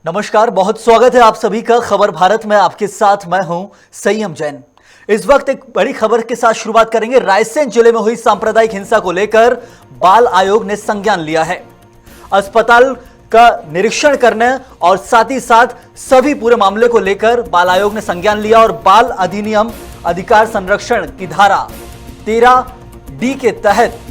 नमस्कार, बहुत स्वागत है आप सभी का खबर भारत में। आपके साथ मैं हूं संयम जैन। इस वक्त एक बड़ी खबर के साथ शुरुआत करेंगे। रायसेन जिले में हुई सांप्रदायिक हिंसा को लेकर बाल आयोग ने संज्ञान लिया है। अस्पताल का निरीक्षण करने और साथ ही साथ सभी पूरे मामले को लेकर बाल आयोग ने संज्ञान लिया और बाल अधिनियम अधिकार संरक्षण की धारा 13D के तहत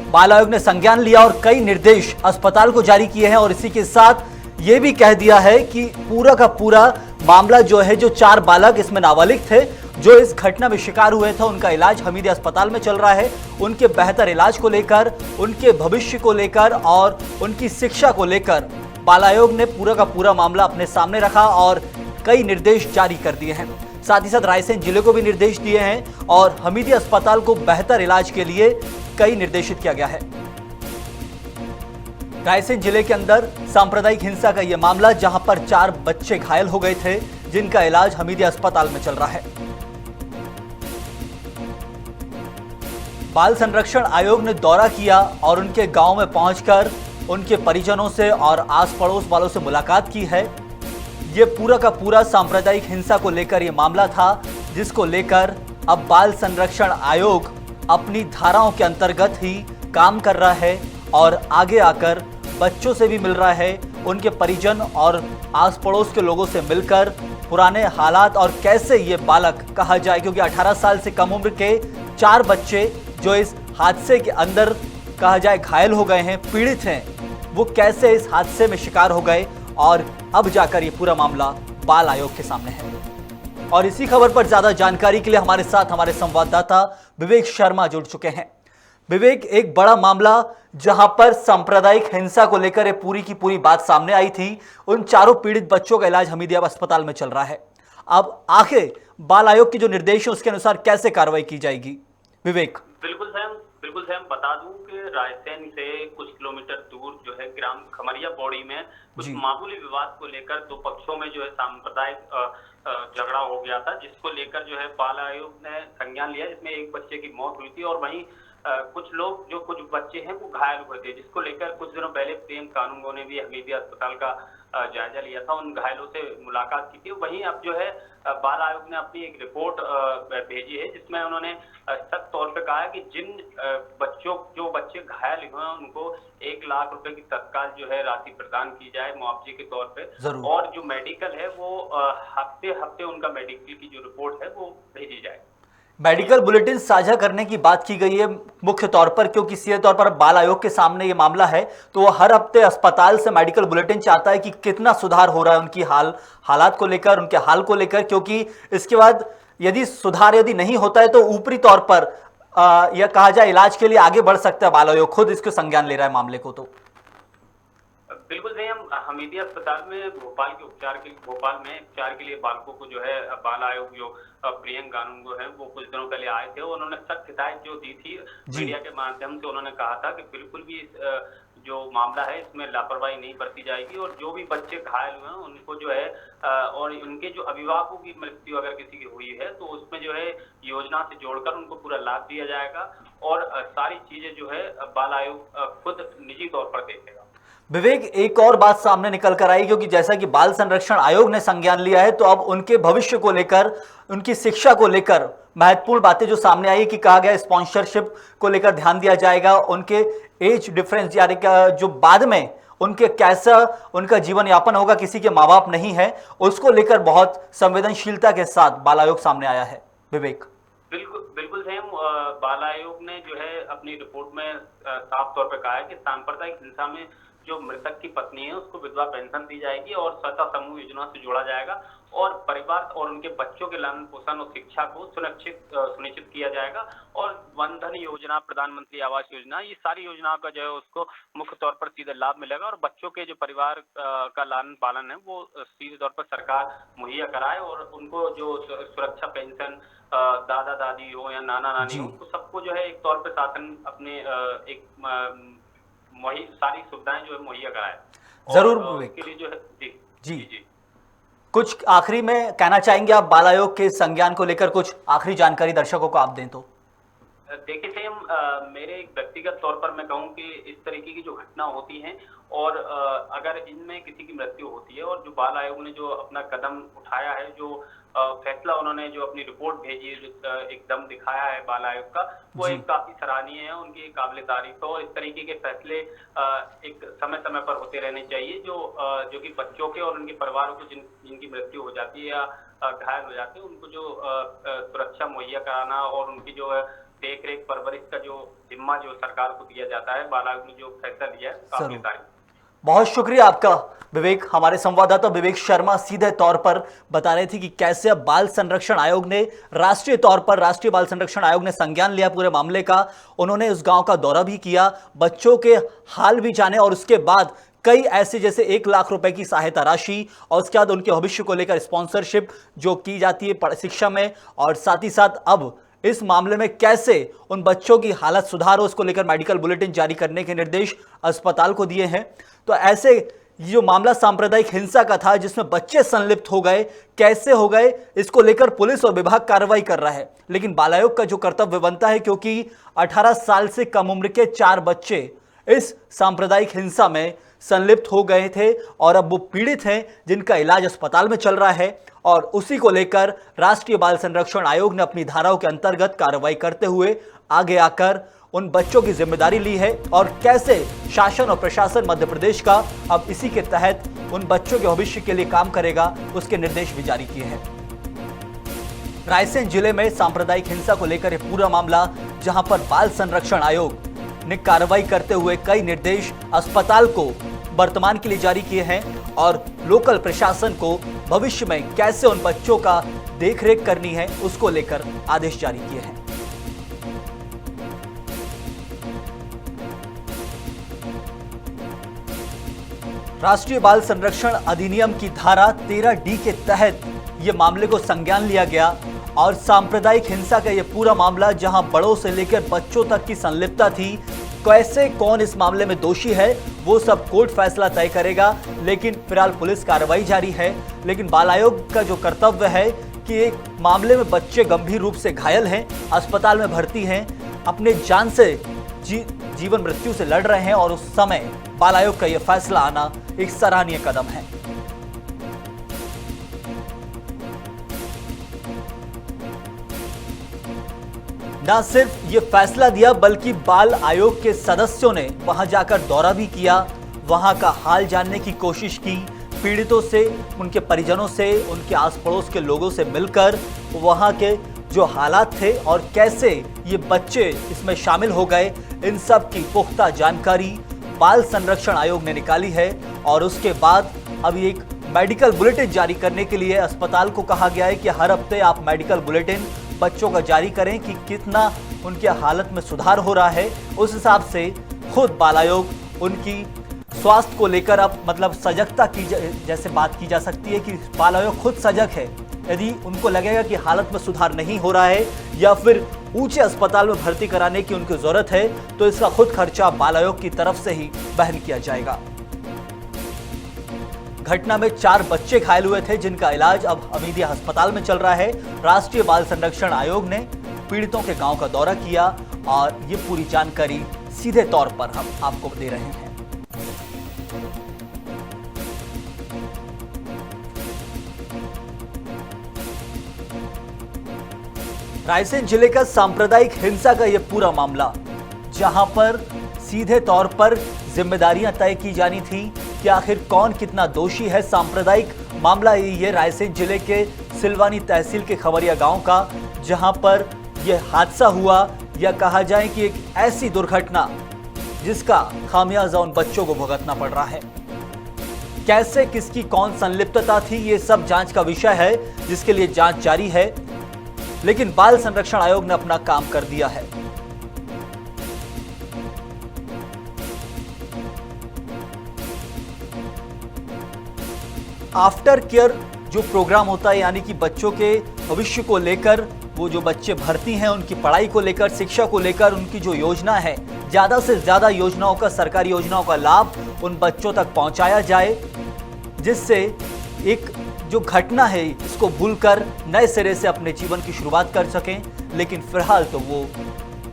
बाल आयोग ने संज्ञान लिया और कई निर्देश अस्पताल को जारी किए हैं। और इसी के साथ यह भी कह दिया है कि पूरा का पूरा मामला जो है, जो 4 बालक इसमें नाबालिग थे जो इस घटना में शिकार हुए थे, उनका इलाज हमीदिया अस्पताल में चल रहा है। उनके बेहतर इलाज को लेकर, उनके भविष्य को लेकर और उनकी शिक्षा को लेकर बाल आयोग ने पूरा का पूरा मामला अपने सामने रखा और कई निर्देश जारी कर दिए हैं। साथ ही साथ रायसेन जिले को भी निर्देश दिए हैं और हमीदिया अस्पताल को बेहतर इलाज के लिए कई निर्देशित किया गया है। रायसेन जिले के अंदर सांप्रदायिक हिंसा का यह मामला, जहां पर 4 बच्चे घायल हो गए थे जिनका इलाज हमीदिया अस्पताल में चल रहा है। बाल संरक्षण आयोग ने दौरा किया और उनके गांव में पहुंचकर उनके परिजनों से और आस पड़ोस वालों से मुलाकात की है। यह पूरा का पूरा सांप्रदायिक हिंसा को लेकर यह मामला था, जिसको लेकर अब बाल संरक्षण आयोग अपनी धाराओं के अंतर्गत ही काम कर रहा है और आगे आकर बच्चों से भी मिल रहा है, उनके परिजन और आस पड़ोस के लोगों से मिलकर पुराने हालात और कैसे ये बालक कहा जाए, क्योंकि 18 साल से कम उम्र के 4 बच्चे जो इस हादसे के अंदर कहा जाए घायल हो गए हैं, पीड़ित हैं, वो कैसे इस हादसे में शिकार हो गए और अब जाकर ये पूरा मामला बाल आयोग के सामने है। और इसी खबर पर ज्यादा जानकारी के लिए हमारे साथ हमारे संवाददाता विवेक शर्मा जुड़ चुके हैं। विवेक, एक बड़ा मामला जहां पर सांप्रदायिक हिंसा को लेकर ये पूरी की पूरी बात सामने आई थी, उन 4 पीड़ित बच्चों का इलाज हमीदिया अस्पताल में चल रहा है। अब आखिर बाल आयोग के जो निर्देश है उसके अनुसार कैसे कार्रवाई की जाएगी? विवेक। बिल्कुल सैम, बता दूं कि रायसेन से कुछ किलोमीटर दूर जो है ग्राम खमरिया पौड़ी में कुछ मामूली विवाद को लेकर 2 पक्षों में जो है सांप्रदायिक झगड़ा हो गया था, जिसको लेकर जो है बाल आयोग ने संज्ञान लिया, जिसमें एक बच्चे की मौत हुई थी और वहीं कुछ लोग जो कुछ बच्चे हैं वो घायल हुए थे, जिसको लेकर कुछ दिनों पहले प्रेम कानूनगो ने भी हमीदिया अस्पताल का जायजा लिया था, उन घायलों से मुलाकात की थी। वहीं अब जो है बाल आयोग ने अपनी एक रिपोर्ट भेजी है, जिसमें उन्होंने सख्त तौर पे कहा है कि जिन जो बच्चे घायल हुए हैं उनको 1 लाख रुपए की तत्काल जो है राशि प्रदान की जाए मुआवजे के तौर पे, और जो मेडिकल है वो हफ्ते हफ्ते उनका मेडिकल की जो रिपोर्ट है वो भेजी जाए। मेडिकल बुलेटिन साझा करने की बात की गई है मुख्य तौर पर, क्योंकि सीधे तौर पर बाल आयोग के सामने ये मामला है तो वो हर हफ्ते अस्पताल से मेडिकल बुलेटिन चाहता है कि कितना सुधार हो रहा है उनकी हालात को लेकर, उनके हाल को लेकर, क्योंकि इसके बाद यदि सुधार यदि नहीं होता है तो ऊपरी तौर पर यह कहा जाए इलाज के लिए आगे बढ़ सकता है। बाल आयोग खुद इसको संज्ञान ले रहा है मामले को। तो बिल्कुल सही। हम हमीदिया अस्पताल में भोपाल में उपचार के लिए बालकों को जो है बाल आयोग जो प्रियंक कानूनगो है वो कुछ दिनों पहले आए थे। उन्होंने सख्त हिदायत जो दी थी मीडिया के माध्यम से, उन्होंने कहा था कि बिल्कुल भी जो मामला है इसमें लापरवाही नहीं बरती जाएगी और जो भी बच्चे घायल हुए हैं उनको जो है और उनके जो अभिभावकों की मृत्यु अगर किसी की हुई है तो उसमें जो है योजना से जोड़कर उनको पूरा लाभ दिया जाएगा और सारी चीजें जो है बाल आयोग खुद निजी तौर पर देखेगा। विवेक, एक और बात सामने निकल कर आई, क्योंकि जैसा कि बाल संरक्षण आयोग ने संज्ञान लिया है तो अब उनके भविष्य को लेकर, उनकी शिक्षा को लेकर महत्वपूर्ण बातें जो सामने आई कि कहा गया स्पॉन्सरशिप को लेकर ध्यान दिया जाएगा, उनके एज डिफरेंस यानी जो बाद में उनके कैसा उनका जीवन यापन होगा, किसी के माँ बाप नहीं है, उसको लेकर बहुत संवेदनशीलता के साथ बाल आयोग सामने आया है। विवेक। बिल्कुल सही। बाल आयोग ने जो है अपनी रिपोर्ट में साफ तौर पर कहा है कि सांप्रदायिक हिंसा में जो मृतक की पत्नी है उसको विधवा पेंशन दी जाएगी और स्वतः समूह योजना से जोड़ा जाएगा और परिवार और उनके बच्चों के लालन पोषण और शिक्षा को सुनिश्चित किया जाएगा और वन धन योजना, प्रधानमंत्री आवास योजना, ये सारी योजनाओं का जो है उसको मुख्य तौर पर सीधे लाभ मिलेगा और बच्चों के जो परिवार का लालन पालन है वो सीधे तौर पर सरकार मुहैया कराए और उनको जो सुरक्षा पेंशन दादा दादी हो या नाना नानी हो, उनको सबको जो है एक तौर पर शासन अपने एक वही सारी सुविधाएं जो है मुहैया कराए। जरूर विवेक। के लिए जो है जी कुछ आखिरी में कहना चाहेंगे आप बाल आयोग के संज्ञान को लेकर, कुछ आखिरी जानकारी दर्शकों को आप दें तो? देखिए सेम मेरे एक व्यक्तिगत तौर पर मैं कहूँ कि इस तरीके की जो घटना होती हैं और अगर इनमें किसी की मृत्यु होती है और जो बाल आयोग ने जो अपना कदम उठाया है, जो फैसला उन्होंने जो अपनी रिपोर्ट भेजी है, जो एक दम दिखाया है बाल आयोग का, वो जी। एक काफी सराहनीय है, उनकी काबिले तारीफ है। और इस तरीके के फैसले एक समय समय पर होते रहने चाहिए, जो कि बच्चों के और उनके परिवारों को जिनकी मृत्यु हो जाती है या घायल हो जाते हैं, उनको जो सुरक्षा मुहैया कराना और उनकी जो है देख रेख परवरिश का जो जिम्मा जो सरकार को दिया जाता है, बाल आयोग ने जो फैसला लिया है, काफी जरूर। तारीफ। बहुत शुक्रिया आपका विवेक। हमारे संवाददाता विवेक शर्मा सीधे तौर पर बता रहे थे कि कैसे अब बाल संरक्षण आयोग ने राष्ट्रीय तौर पर राष्ट्रीय बाल संरक्षण आयोग ने संज्ञान लिया पूरे मामले का। उन्होंने उस गांव का दौरा भी किया, बच्चों के हाल भी जाने और उसके बाद कई ऐसे जैसे 1 लाख रुपए की सहायता राशि और उसके बाद उनके भविष्य को लेकर स्पॉन्सरशिप जो की जाती है शिक्षा में, और साथ ही साथ अब इस मामले में कैसे उन बच्चों की हालत सुधार हो उसको लेकर मेडिकल बुलेटिन जारी करने के निर्देश अस्पताल को दिए हैं। तो ऐसे ये जो मामला सांप्रदायिक हिंसा का था जिसमें बच्चे संलिप्त हो गए, कैसे हो गए, इसको लेकर पुलिस और विभाग कार्रवाई कर रहा है। लेकिन बाल आयोग का जो कर्तव्य बनता है, क्योंकि 18 साल से कम उम्र के 4 बच्चे इस सांप्रदायिक हिंसा में संलिप्त हो गए थे और अब वो पीड़ित हैं जिनका इलाज अस्पताल में चल रहा है, और उसी को लेकर राष्ट्रीय बाल संरक्षण आयोग ने अपनी धाराओं के अंतर्गत कार्रवाई करते हुए आगे आकर उन बच्चों की जिम्मेदारी ली है और कैसे शासन और प्रशासन मध्य प्रदेश का अब इसी के तहत उन बच्चों के भविष्य के लिए काम करेगा, उसके निर्देश भी जारी किए हैं। रायसेन जिले में सांप्रदायिक हिंसा को लेकर यह पूरा मामला, जहां पर बाल संरक्षण आयोग ने कार्रवाई करते हुए कई निर्देश अस्पताल को वर्तमान के लिए जारी किए हैं और लोकल प्रशासन को भविष्य में कैसे उन बच्चों का देखरेख करनी है उसको लेकर आदेश जारी किए हैं। राष्ट्रीय बाल संरक्षण अधिनियम की धारा 13D के तहत ये मामले को संज्ञान लिया गया और सांप्रदायिक हिंसा का ये पूरा मामला, जहां बड़ों से लेकर बच्चों तक की संलिप्तता थी, कैसे कौन इस मामले में दोषी है वो सब कोर्ट फैसला तय करेगा। लेकिन फिलहाल पुलिस कार्रवाई जारी है। लेकिन बाल आयोग का जो कर्तव्य है कि एक मामले में बच्चे गंभीर रूप से घायल हैं, अस्पताल में भर्ती हैं, अपने जान से जीवन मृत्यु से लड़ रहे हैं, और उस समय बाल आयोग का यह फैसला आना एक सराहनीय कदम है। न सिर्फ ये फैसला दिया बल्कि बाल आयोग के सदस्यों ने वहां जाकर दौरा भी किया, वहां का हाल जानने की कोशिश की, पीड़ितों से, उनके परिजनों से, उनके आस पड़ोस के लोगों से मिलकर वहां के जो हालात थे और कैसे ये बच्चे इसमें शामिल हो गए, इन सब की पुख्ता जानकारी बाल संरक्षण आयोग ने निकाली है। और उसके बाद अभी एक मेडिकल बुलेटिन जारी करने के लिए अस्पताल को कहा गया है कि हर हफ्ते आप मेडिकल बुलेटिन बच्चों का जारी करें कि कितना उनके हालत में सुधार हो रहा है। उस हिसाब से खुद बाल आयोग उनकी स्वास्थ्य को लेकर अब मतलब सजगता की जैसे बात की जा सकती है कि बाल आयोग खुद सजग है। यदि उनको लगेगा कि हालत में सुधार नहीं हो रहा है या फिर ऊंचे अस्पताल में भर्ती कराने की उनको जरूरत है, तो इसका खुद खर्चा बाल आयोग की तरफ से ही वहन किया जाएगा। घटना में 4 बच्चे घायल हुए थे जिनका इलाज अब हमीदिया अस्पताल में चल रहा है। राष्ट्रीय बाल संरक्षण आयोग ने पीड़ितों के गांव का दौरा किया और ये पूरी जानकारी सीधे तौर पर हम आपको दे रहे हैं। रायसेन जिले का सांप्रदायिक हिंसा का यह पूरा मामला, जहां पर सीधे तौर पर जिम्मेदारियां तय की जानी थी कि आखिर कौन कितना दोषी है। सांप्रदायिक मामला ये रायसेन जिले के सिलवानी तहसील के खवरिया गांव का, जहां पर यह हादसा हुआ, या कहा जाए कि एक ऐसी दुर्घटना जिसका खामियाजा उन बच्चों को भुगतना पड़ रहा है। कैसे किसकी कौन संलिप्तता थी, ये सब जांच का विषय है जिसके लिए जांच जारी है। लेकिन बाल संरक्षण आयोग ने अपना काम कर दिया है। आफ्टर केयर जो प्रोग्राम होता है, यानी कि बच्चों के भविष्य को लेकर, वो जो बच्चे भर्ती हैं उनकी पढ़ाई को लेकर, शिक्षा को लेकर उनकी जो योजना है, ज्यादा से ज्यादा योजनाओं का, सरकारी योजनाओं का लाभ उन बच्चों तक पहुंचाया जाए, जिससे एक जो घटना है इसको भूलकर नए सिरे से अपने जीवन की शुरुआत कर सकें। लेकिन फिलहाल तो वो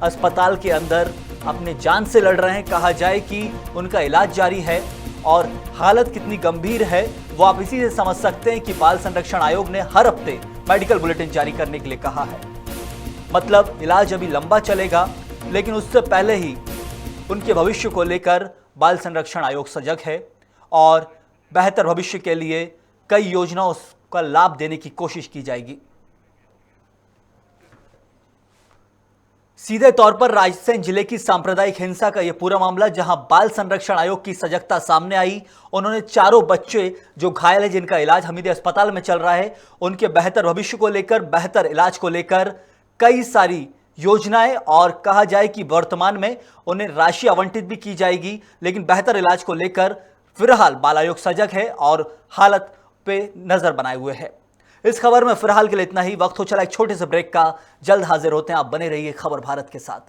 अस्पताल के अंदर अपने जान से लड़ रहे हैं। कहा जाए कि उनका इलाज जारी है और हालत कितनी गंभीर है वो आप इसी से समझ सकते हैं कि बाल संरक्षण आयोग ने हर हफ्ते मेडिकल बुलेटिन जारी करने के लिए कहा है। मतलब इलाज अभी लंबा चलेगा, लेकिन उससे पहले ही उनके भविष्य को लेकर बाल संरक्षण आयोग सजग है और बेहतर भविष्य के लिए कई योजनाओं का लाभ देने की कोशिश की जाएगी। सीधे तौर पर रायसेन जिले की सांप्रदायिक हिंसा का यह पूरा मामला, जहां बाल संरक्षण आयोग की सजगता सामने आई। उन्होंने चारों बच्चे जो घायल है, जिनका इलाज हमीदिया अस्पताल में चल रहा है, उनके बेहतर भविष्य को लेकर, बेहतर इलाज को लेकर कई सारी योजनाएं, और कहा जाए कि वर्तमान में उन्हें राशि आवंटित भी की जाएगी। लेकिन बेहतर इलाज को लेकर फिलहाल बाल आयोग सजग है और हालत पे नजर बनाए हुए है। इस खबर में फिलहाल के लिए इतना ही। वक्त हो चला एक छोटे से ब्रेक का, जल्द हाजिर होते हैं। आप बने रहिए खबर भारत के साथ।